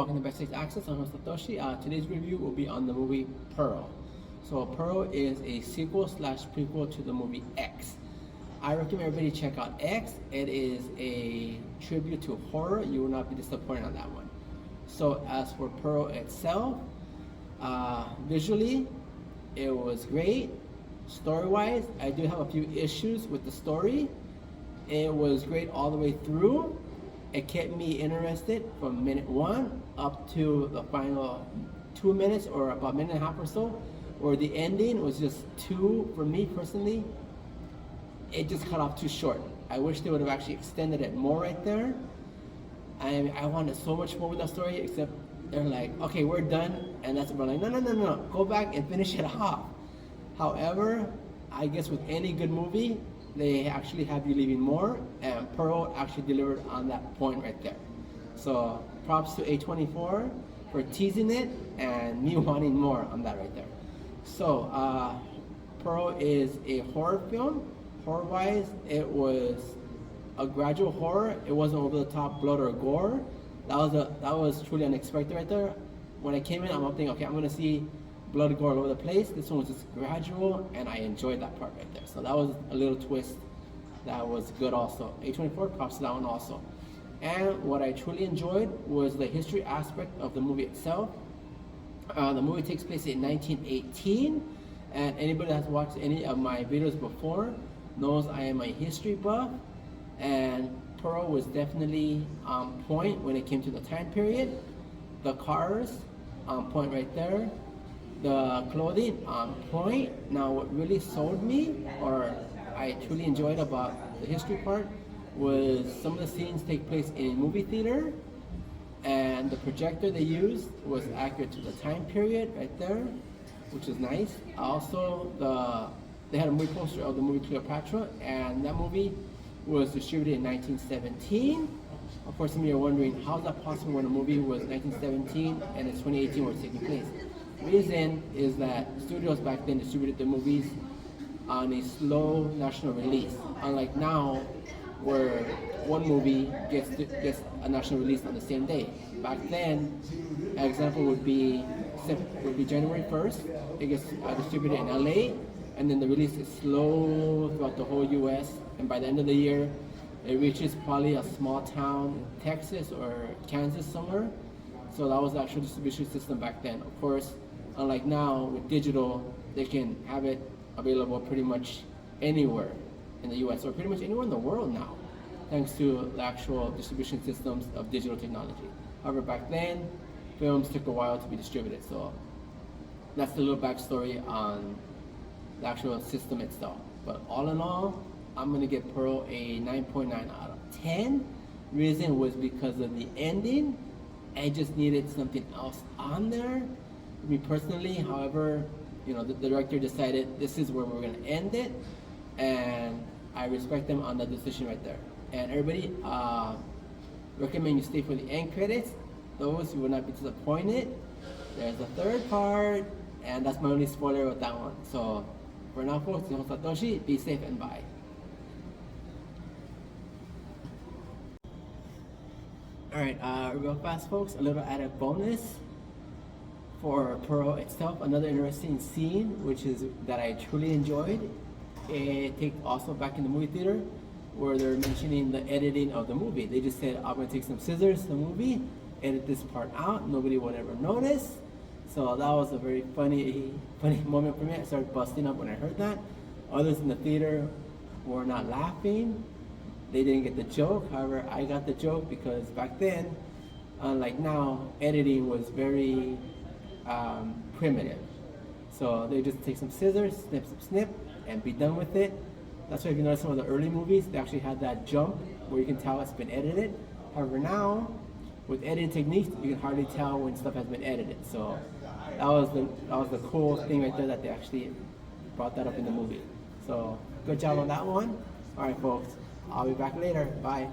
welcome to Backstage Access. I'm host Satoshi. Today's review will be on the movie Pearl. So Pearl is a sequel slash prequel to the movie X. I recommend everybody check out X. It is a tribute to horror. You will not be disappointed on that one. So as for Pearl itself, visually, it was great. Story-wise, I do have a few issues with the story. It was great all the way through. It kept me interested from minute 1 up to the final 2 minutes or about a minute and a half or so, where the ending was just too, for me personally, it just cut off too short. I wish they would have actually extended it more right there. I wanted so much more with that story, except they're like, okay, we're done, and that's about like, no, go back and finish it off. However, I guess with any good movie, they actually have you leaving more, and Pearl actually delivered on that point right there. So props to A24 for teasing it and me wanting more on that right there. So Pearl is a horror film. Horror-wise, it was a gradual horror. It wasn't over the top blood or gore. That was truly unexpected right there. When I came in, I'm thinking, okay, I'm gonna see blood gore all over the place. This one was just gradual, and I enjoyed that part right there. So that was a little twist that was good also. A24 props to that one also. And what I truly enjoyed was the history aspect of the movie itself. The movie takes place in 1918, and anybody that's watched any of my videos before knows I am a history buff, and Pearl was definitely on point when it came to the time period. The cars on point right there. The clothing on point. Now what really sold me, or I truly enjoyed about the history part, was some of the scenes take place in a movie theater, and the projector they used was accurate to the time period right there, which is nice. Also, they had a movie poster of the movie Cleopatra, and that movie was distributed in 1917. Of course, some of you are wondering, how is that possible when a movie was 1917 and it's 2018 where it's taking place? Reason is that studios back then distributed the movies on a slow national release, unlike now where one movie gets a national release on the same day. Back then, an example would be January 1st. It gets distributed in LA, and then the release is slow throughout the whole US, and by the end of the year it reaches probably a small town in Texas or Kansas somewhere. So that was the actual distribution system back then. Of course, unlike now with digital, they can have it available pretty much anywhere in the US or pretty much anywhere in the world now, thanks to the actual distribution systems of digital technology. However, back then, films took a while to be distributed. So that's the little backstory on the actual system itself. But all in all, I'm gonna give Pearl a 9.9 out of 10. Reason was because of the ending. I just needed something else on there. Me personally, however, the director decided this is where we're gonna end it, and I respect them on that decision right there. And everybody, recommend you stay for the end credits. Those you will not be disappointed. There's a third part, and that's my only spoiler with that one. So for now, folks, this is Satoshi. Be safe and bye. Alright, real fast, folks, a little added bonus for Pearl itself. Another interesting scene, which is that I truly enjoyed. It takes also back in the movie theater, where they're mentioning the editing of the movie. They just said, I'm gonna take some scissors to the movie, edit this part out, nobody would ever notice. So that was a very funny moment for me. I started busting up when I heard that. Others in the theater were not laughing. They didn't get the joke. However, I got the joke because back then, unlike now, editing was very primitive. So they just take some scissors, snip, and be done with it. That's why if you notice some of the early movies, they actually had that jump where you can tell it's been edited. However, now, with editing techniques, you can hardly tell when stuff has been edited. So that was the cool thing right there, that they actually brought that up in the movie. So good job on that one. All right, folks. I'll be back later. Bye.